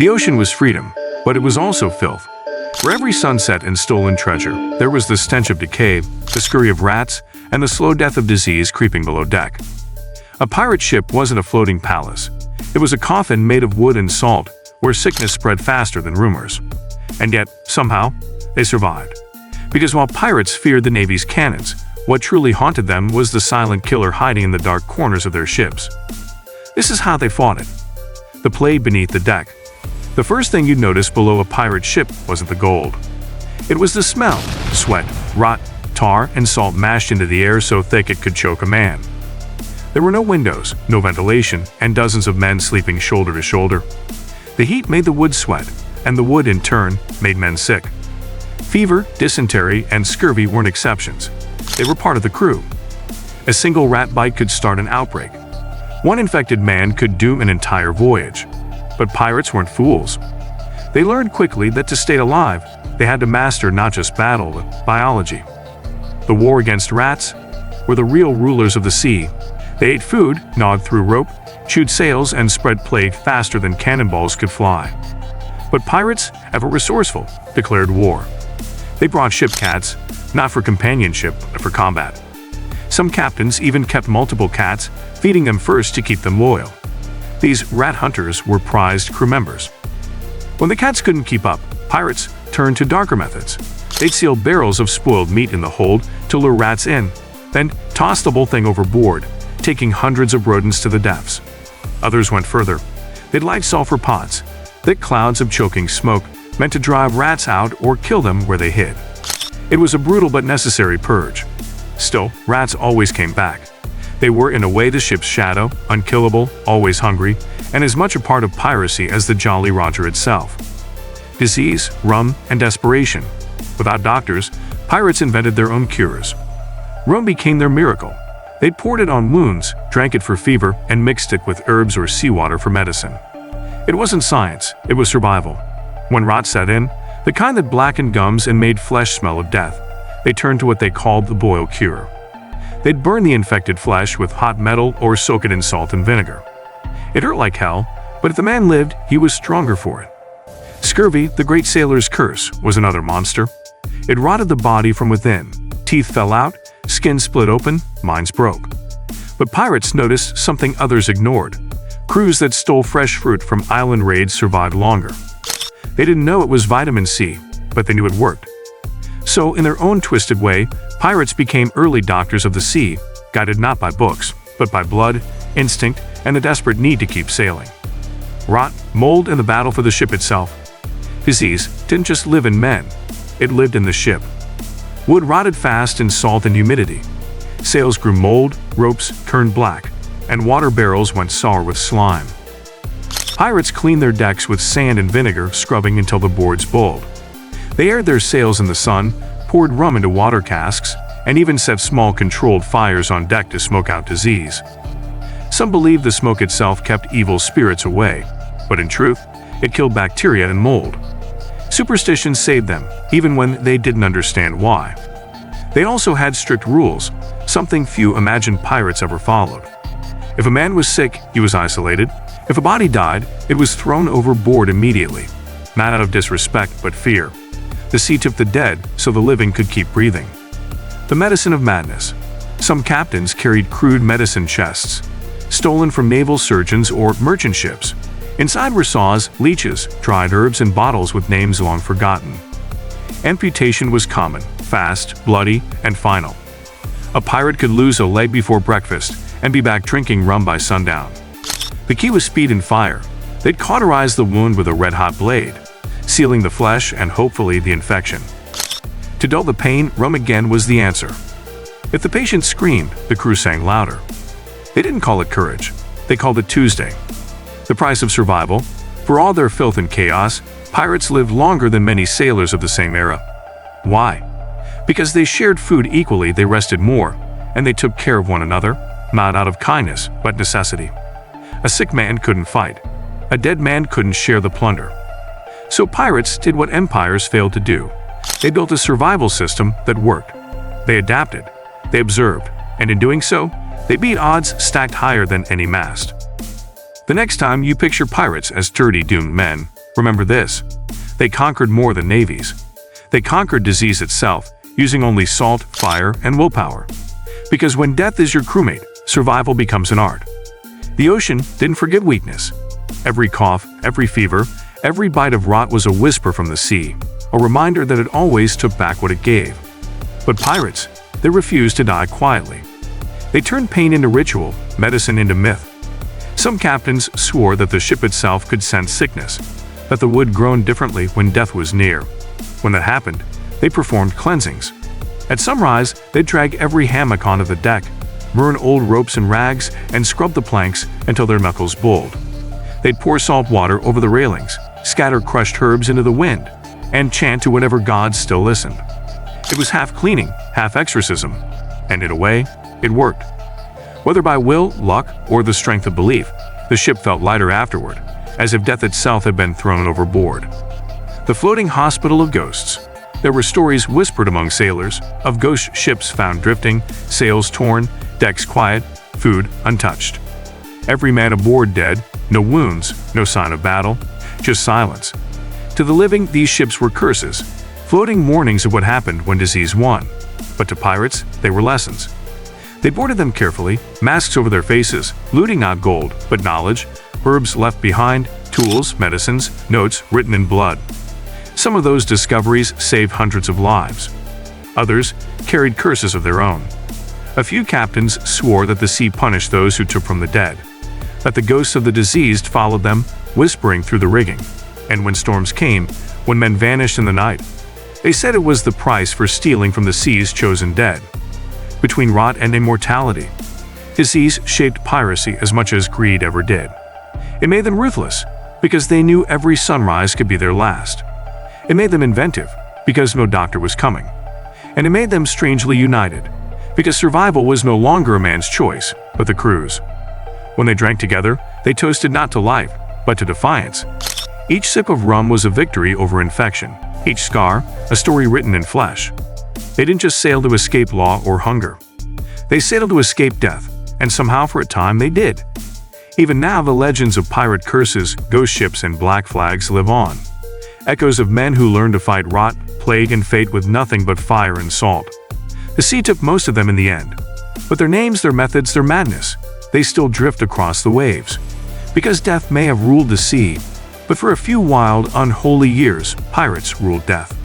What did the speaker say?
The ocean was freedom, but it was also filth. For every sunset and stolen treasure, there was the stench of decay, the scurry of rats, and the slow death of disease creeping below deck. A pirate ship wasn't a floating palace. It was a coffin made of wood and salt, where sickness spread faster than rumors. And yet, somehow, they survived. Because while pirates feared the Navy's cannons, what truly haunted them was the silent killer hiding in the dark corners of their ships. This is how they fought it. The plague beneath the deck. The first thing you'd notice below a pirate ship wasn't the gold. It was the smell: sweat, rot, tar, and salt mashed into the air so thick it could choke a man. There were no windows, no ventilation, and dozens of men sleeping shoulder to shoulder. The heat made the wood sweat, and the wood, in turn, made men sick. Fever, dysentery, and scurvy weren't exceptions. They were part of the crew. A single rat bite could start an outbreak. One infected man could doom an entire voyage. But pirates weren't fools. They learned quickly that to stay alive, they had to master not just battle, but biology. The war against rats were the real rulers of the sea. They ate food, gnawed through rope, chewed sails, and spread plague faster than cannonballs could fly. But pirates, ever resourceful, declared war. They brought ship cats, not for companionship, but for combat. Some captains even kept multiple cats, feeding them first to keep them loyal. These rat hunters were prized crew members. When the cats couldn't keep up, pirates turned to darker methods. They'd seal barrels of spoiled meat in the hold to lure rats in, then toss the whole thing overboard, taking hundreds of rodents to the depths. Others went further. They'd light sulfur pots, thick clouds of choking smoke meant to drive rats out or kill them where they hid. It was a brutal but necessary purge. Still, rats always came back. They were in a way the ship's shadow, unkillable, always hungry, and as much a part of piracy as the Jolly Roger itself. Disease, rum, and desperation. Without doctors, pirates invented their own cures. Rum became their miracle. They'd poured it on wounds, drank it for fever, and mixed it with herbs or seawater for medicine. It wasn't science, it was survival. When rot set in, the kind that blackened gums and made flesh smell of death, they turned to what they called the boil cure. They'd burn the infected flesh with hot metal or soak it in salt and vinegar. It hurt like hell, but if the man lived, he was stronger for it. Scurvy, the great sailor's curse, was another monster. It rotted the body from within. Teeth fell out, skin split open, minds broke. But pirates noticed something others ignored. Crews that stole fresh fruit from island raids survived longer. They didn't know it was vitamin C, but they knew it worked. So, in their own twisted way, pirates became early doctors of the sea, guided not by books, but by blood, instinct, and the desperate need to keep sailing. Rot, mold, and the battle for the ship itself. Disease didn't just live in men, it lived in the ship. Wood rotted fast in salt and humidity. Sails grew mold, ropes turned black, and water barrels went sour with slime. Pirates cleaned their decks with sand and vinegar, scrubbing until the boards bulled. They aired their sails in the sun, poured rum into water casks, and even set small controlled fires on deck to smoke out disease. Some believed the smoke itself kept evil spirits away, but in truth, it killed bacteria and mold. Superstition saved them, even when they didn't understand why. They also had strict rules, something few imagined pirates ever followed. If a man was sick, he was isolated. If a body died, it was thrown overboard immediately, not out of disrespect but fear. The sea took the dead so the living could keep breathing. The medicine of madness. Some captains carried crude medicine chests, stolen from naval surgeons or merchant ships. Inside were saws, leeches, dried herbs, and bottles with names long forgotten. Amputation was common, fast, bloody, and final. A pirate could lose a leg before breakfast and be back drinking rum by sundown. The key was speed and fire. They'd cauterize the wound with a red-hot blade, sealing the flesh and hopefully the infection. To dull the pain, rum again was the answer. If the patient screamed, the crew sang louder. They didn't call it courage. They called it Tuesday. The price of survival. For all their filth and chaos, pirates lived longer than many sailors of the same era. Why? Because they shared food equally, they rested more, and they took care of one another, not out of kindness, but necessity. A sick man couldn't fight. A dead man couldn't share the plunder. So pirates did what empires failed to do. They built a survival system that worked. They adapted, they observed, and in doing so, they beat odds stacked higher than any mast. The next time you picture pirates as dirty, doomed men, Remember this: they conquered more than navies. They conquered disease itself, using only salt, fire, and willpower. Because when death is your crewmate, survival becomes an art. The ocean didn't forgive weakness. Every cough, every fever, every bite of rot was a whisper from the sea, a reminder that it always took back what it gave. But pirates, they refused to die quietly. They turned pain into ritual, medicine into myth. Some captains swore that the ship itself could sense sickness, that the wood groaned differently when death was near. When that happened, they performed cleansings. At sunrise, they'd drag every hammock onto the deck, burn old ropes and rags, and scrub the planks until their knuckles bulled. They'd pour salt water over the railings, scatter crushed herbs into the wind, and chant to whatever gods still listened. It was half cleaning, half exorcism, and in a way, it worked. Whether by will, luck, or the strength of belief, the ship felt lighter afterward, as if death itself had been thrown overboard. The floating hospital of ghosts. There were stories whispered among sailors of ghost ships found drifting, sails torn, decks quiet, food untouched. Every man aboard dead, no wounds, no sign of battle, just silence. To the living, these ships were curses, floating warnings of what happened when disease won. But to pirates, they were lessons. They boarded them carefully, masks over their faces, looting not gold, but knowledge, herbs left behind, tools, medicines, notes written in blood. Some of those discoveries saved hundreds of lives. Others carried curses of their own. A few captains swore that the sea punished those who took from the dead, that the ghosts of the diseased followed them, whispering through the rigging. And when storms came, when men vanished in the night, they said it was the price for stealing from the sea's chosen dead. Between rot and immortality, disease shaped piracy as much as greed ever did. It made them ruthless, because they knew every sunrise could be their last. It made them inventive, because no doctor was coming. And it made them strangely united, because survival was no longer a man's choice, but the crew's. When they drank together, they toasted not to life, but to defiance. Each sip of rum was a victory over infection, each scar, a story written in flesh. They didn't just sail to escape law or hunger. They sailed to escape death, and somehow for a time they did. Even now the legends of pirate curses, ghost ships, and black flags live on. Echoes of men who learned to fight rot, plague, and fate with nothing but fire and salt. The sea took most of them in the end. But their names, their methods, their madness, they still drift across the waves. Because death may have ruled the sea, but for a few wild, unholy years, pirates ruled death.